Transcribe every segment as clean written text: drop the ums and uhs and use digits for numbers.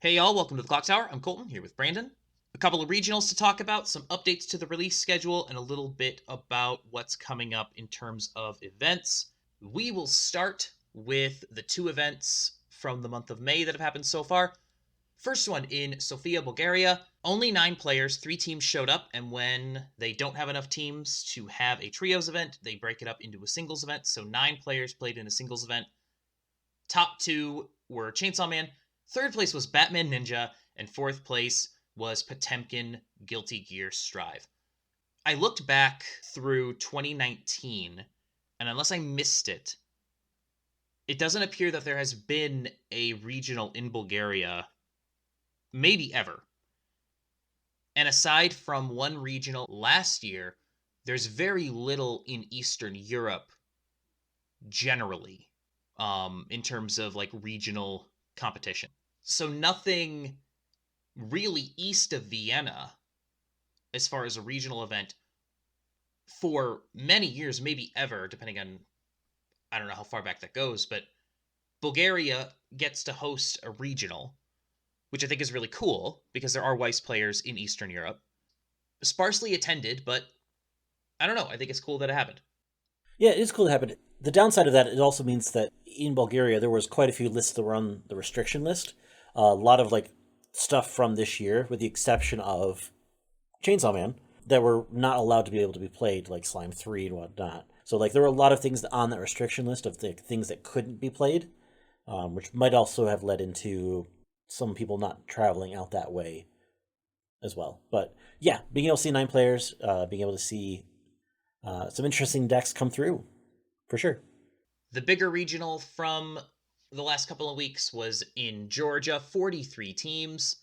Hey y'all, welcome to the Clock Tower. I'm Colton here with Brandon. A couple of regionals to talk about, some updates to the release schedule, and a little bit about what's coming up in terms of events. We will start with the two events from the month of May that have happened so far. First one in Sofia, Bulgaria. Only 9 players, 3 teams showed up, and when they don't have enough teams to have a trios event, they break it up into a singles event. So 9 players played in a singles event. Top 2 were Chainsaw Man. Third place was Batman Ninja, and fourth place was Potemkin Guilty Gear Strive. I looked back through 2019, and unless I missed it, it doesn't appear that there has been a regional in Bulgaria, maybe ever. And aside from one regional last year, there's very little in Eastern Europe generally, in terms of like regional competition. So nothing really east of Vienna as far as a regional event for many years, maybe ever, depending on, I don't know how far back that goes, but Bulgaria gets to host a regional, which I think is really cool because there are Weiss players in Eastern Europe. Sparsely attended, but I don't know. I think it's cool that it happened. Yeah, it is cool to happen. The downside of that, it also means that in Bulgaria there was quite a few lists that were on the restriction list. A lot of like stuff from this year, with the exception of Chainsaw Man, that were not allowed to be able to be played, like Slime 3 and whatnot. So like there were a lot of things on that restriction list of the things that couldn't be played, which might also have led into some people not traveling out that way as well. But yeah, being able to see 9 players, being able to see some interesting decks come through, for sure. The bigger regional from the last couple of weeks was in Georgia, 43 teams.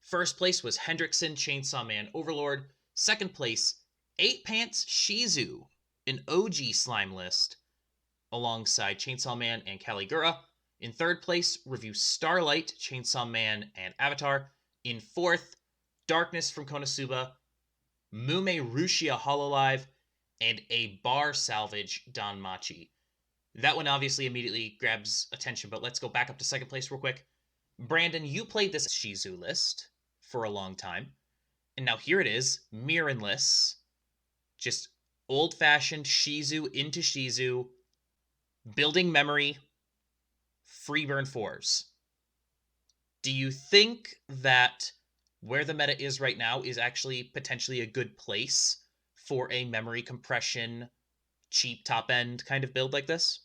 First place was Hendrickson, Chainsaw Man, Overlord. Second place, 8 Pants, Shizu, an OG slime list, alongside Chainsaw Man and Caligura. In third place, Review Starlight, Chainsaw Man, and Avatar. In fourth, Darkness from Konosuba, Mume Rushia Hololive, and a bar salvage Danmachi. That one obviously immediately grabs attention, but let's go back up to second place real quick. Brandon, you played this Shizu list for a long time, and now here it is, mirrorless, just old-fashioned Shizu into Shizu, building memory, free burn fours. Do you think that where the meta is right now is actually potentially a good place for a memory compression, cheap top end kind of build like this?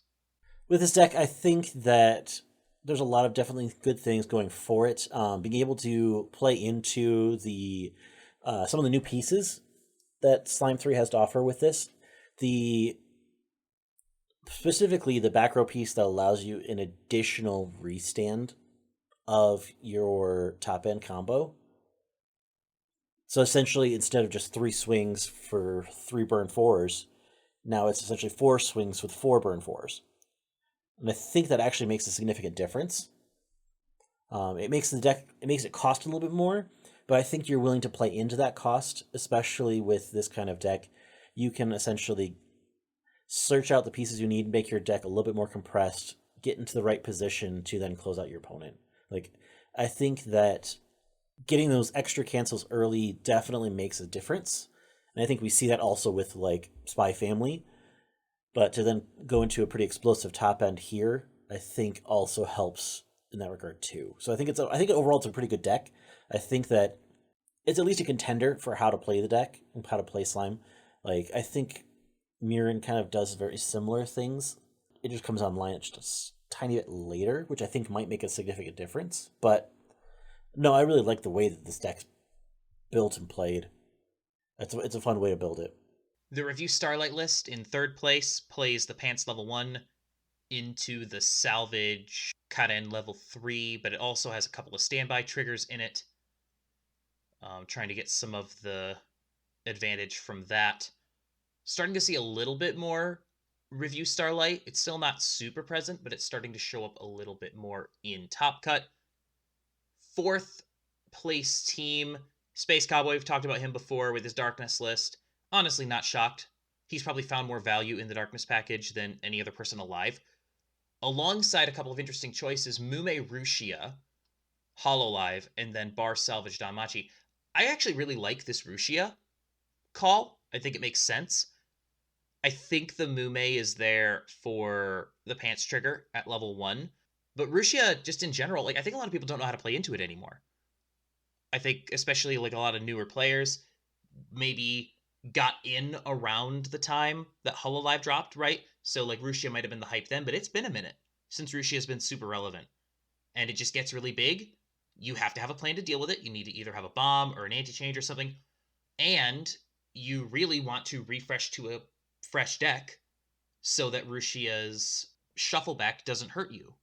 With this deck, I think that there's a lot of definitely good things going for it. Being able to play into the some of the new pieces that Slime 3 has to offer with this. The Specifically the back row piece that allows you an additional restand of your top end combo. So essentially, instead of just 3 swings for 3 burn 4s, now it's essentially 4 swings with 4 burn 4s. And I think that actually makes a significant difference. It makes it cost a little bit more, but I think you're willing to play into that cost, especially with this kind of deck. You can essentially search out the pieces you need, make your deck a little bit more compressed, get into the right position to then close out your opponent. Like, I think that getting those extra cancels early definitely makes a difference. And I think we see that also with like Spy Family. But to then go into a pretty explosive top end here, I think also helps in that regard too. So I think overall it's a pretty good deck. I think that it's at least a contender for how to play the deck and how to play Slime. Like, I think Mirren kind of does very similar things. It just comes online just a tiny bit later, which I think might make a significant difference. But no, I really like the way that this deck's built and played. It's a fun way to build it. The Review Starlight list in third place plays the Pants level 1 into the Salvage Karen level 3, but it also has a couple of standby triggers in it. Trying to get some of the advantage from that. Starting to see a little bit more Review Starlight. It's still not super present, but it's starting to show up a little bit more in Top Cut. Fourth place team, Space Cowboy. We've talked about him before with his Darkness list. Honestly, not shocked. He's probably found more value in the Darkness package than any other person alive. Alongside a couple of interesting choices, Mume Rushia, Hololive, and then bar salvage Danmachi. I actually really like this Rushia call. I think it makes sense. I think the Mume is there for the pants trigger at level 1. But Rushia, just in general, like I think a lot of people don't know how to play into it anymore. I think especially like a lot of newer players maybe got in around the time that Hololive dropped, right? So like Rushia might have been the hype then, but it's been a minute since Rushia has been super relevant. And it just gets really big. You have to have a plan to deal with it. You need to either have a bomb or an anti-change or something. And you really want to refresh to a fresh deck so that Rushia's shuffleback doesn't hurt you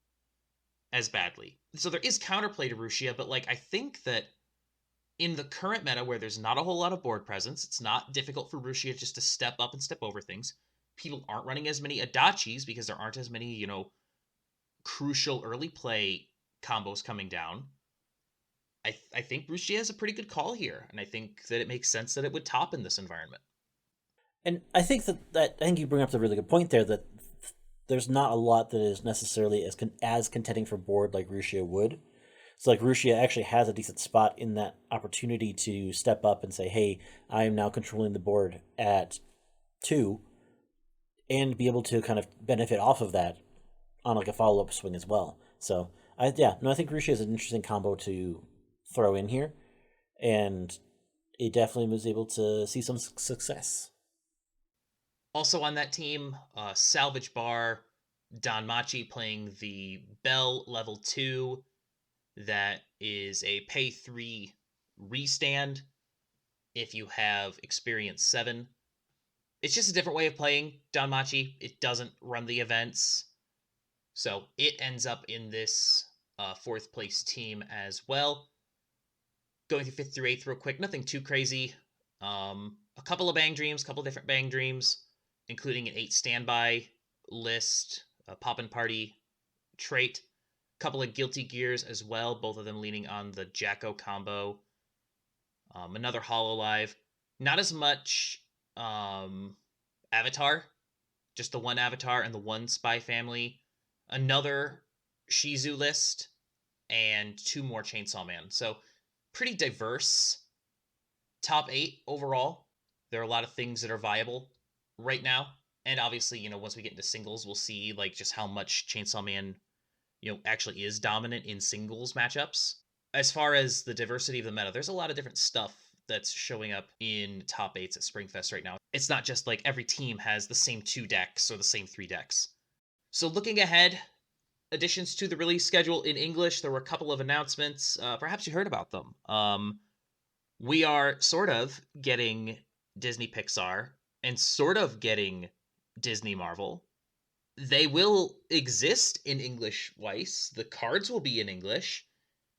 as badly. So there is counterplay to Rushia, but like I think that in the current meta where there's not a whole lot of board presence, it's not difficult for Rushia just to step up and step over things. People aren't running as many Adachis because there aren't as many, crucial early play combos coming down. I think Rushia is a pretty good call here, and I think that it makes sense that it would top in this environment. And I think that I think you bring up a really good point there, that there's not a lot that is necessarily as contending for board like Rushia would. So like Rushia actually has a decent spot in that opportunity to step up and say, hey, I am now controlling the board at 2, and be able to kind of benefit off of that on like a follow-up swing as well. So I think Rushia is an interesting combo to throw in here, and it definitely was able to see some success. Also on that team, Salvage Bar, Danmachi playing the Bell level 2. That is a pay 3 restand if you have experience 7. It's just a different way of playing Danmachi. It doesn't run the events. So it ends up in this 4th place team as well. Going through 5th through 8th real quick, nothing too crazy. A couple of Bang Dreams, couple different Bang Dreams, including an 8 standby list, a Poppin' Party trait, couple of Guilty Gears as well, both of them leaning on the Jacko combo. Another Hololive. Not as much Avatar, just the one Avatar and the one Spy Family. Another Shizu list, and 2 more Chainsaw Man. So pretty diverse top 8 overall. There are a lot of things that are viable right now. And obviously, once we get into singles, we'll see like just how much Chainsaw Man actually is dominant in singles matchups. As far as the diversity of the meta, there's a lot of different stuff that's showing up in top 8s at Springfest right now. It's not just like every team has the same 2 decks or the same 3 decks. So looking ahead, additions to the release schedule in English, there were a couple of announcements. Perhaps you heard about them. We are sort of getting Disney Pixar and sort of getting Disney Marvel. They will exist in English, Weiss. The cards will be in English.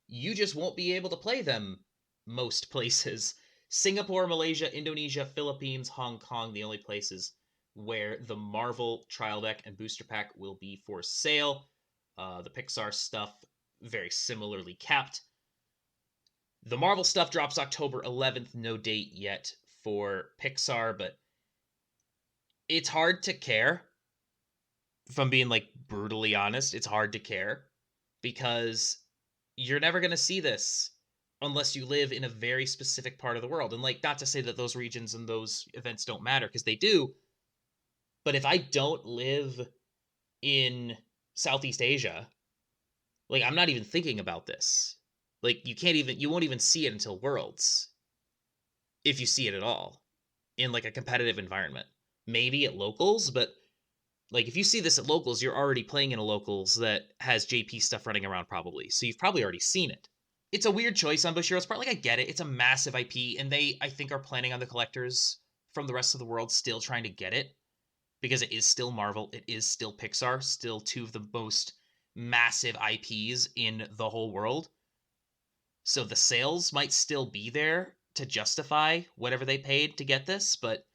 You just won't be able to play them most places. Singapore, Malaysia, Indonesia, Philippines, Hong Kong, the only places where the Marvel trial deck and booster pack will be for sale. The Pixar stuff, very similarly capped. The Marvel stuff drops October 11th. No date yet for Pixar, but it's hard to care. If I'm being like brutally honest, it's hard to care because you're never going to see this unless you live in a very specific part of the world. And like, not to say that those regions and those events don't matter, because they do. But if I don't live in Southeast Asia, like I'm not even thinking about this. Like you won't even see it until Worlds. If you see it at all in like a competitive environment. Maybe at locals, but like if you see this at locals, you're already playing in a locals that has JP stuff running around probably. So you've probably already seen it. It's a weird choice on Bushiroad's part. Like I get it. It's a massive IP, and they I think are planning on the collectors from the rest of the world still trying to get it because it is still Marvel, it is still Pixar, still 2 of the most massive IPs in the whole world. So the sales might still be there to justify whatever they paid to get this, but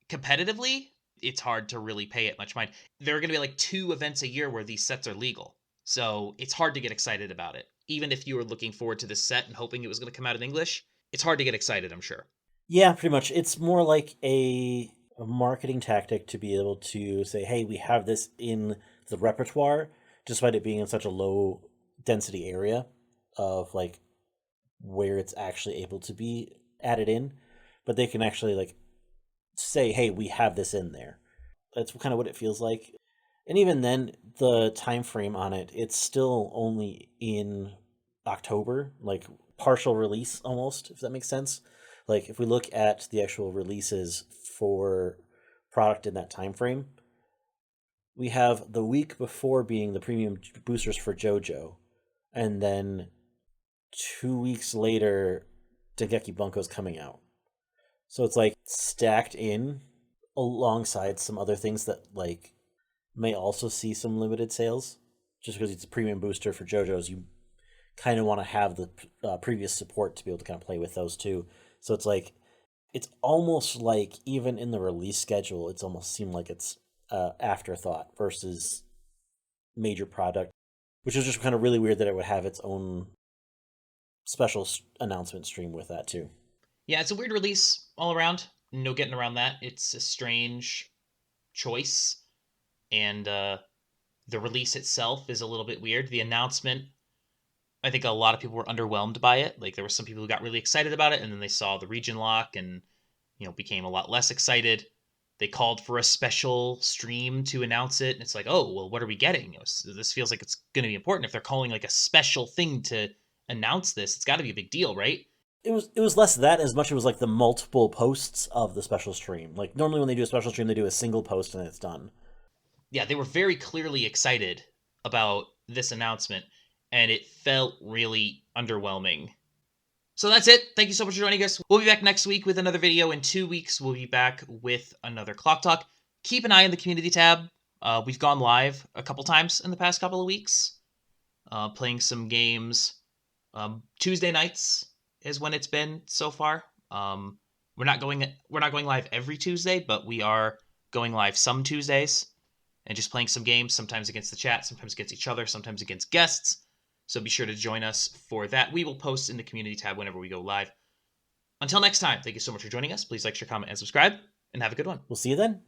competitively, it's hard to really pay it much mind. There are going to be like 2 events a year where these sets are legal. So it's hard to get excited about it. Even if you were looking forward to this set and hoping it was going to come out in English, it's hard to get excited, I'm sure. Yeah, pretty much. It's more like a marketing tactic to be able to say, hey, we have this in the repertoire, despite it being in such a low density area. of like where it's actually able to be added in, but they can actually like say, hey, we have this in there. That's kind of what it feels like. And even then, the time frame on it, it's still only in October, like partial release almost, if that makes sense. Like if we look at the actual releases for product in that time frame, we have the week before being the premium boosters for JoJo, and then 2 weeks later, Dengeki Bunko's coming out. So it's like stacked in alongside some other things that like may also see some limited sales. Just because it's a premium booster for JoJo's, you kind of want to have the previous support to be able to kind of play with those too. So it's like, it's almost like even in the release schedule, it's almost seemed like it's afterthought versus major product, which is just kind of really weird that it would have its own special announcement stream with that too. Yeah, it's a weird release all around. No getting around that. It's a strange choice, and the release itself is a little bit weird. The announcement, I think a lot of people were underwhelmed by it. Like there were some people who got really excited about it, and then they saw the region lock and became a lot less excited. They called for a special stream to announce it, and it's like, oh well, what are we getting? This feels like it's going to be important. If they're calling like a special thing to announce this, it's got to be a big deal, right? It was less that as much as it was like the multiple posts of the special stream. Like normally when they do a special stream, they do a single post and it's done. Yeah, they were very clearly excited about this announcement, and it felt really underwhelming. So that's it. Thank you so much for joining us. We'll be back next week with another video. In 2 weeks, we'll be back with another Clock Talk. Keep an eye on the community tab. We've gone live a couple times in the past couple of weeks, playing some games. Tuesday nights is when it's been so far. We're not going live every Tuesday, but we are going live some Tuesdays and just playing some games, sometimes against the chat, sometimes against each other, sometimes against guests. So be sure to join us for that. We will post in the community tab whenever we go live. Until next time, thank you so much for joining us. Please like, share, comment, and subscribe, and have a good one. We'll see you then.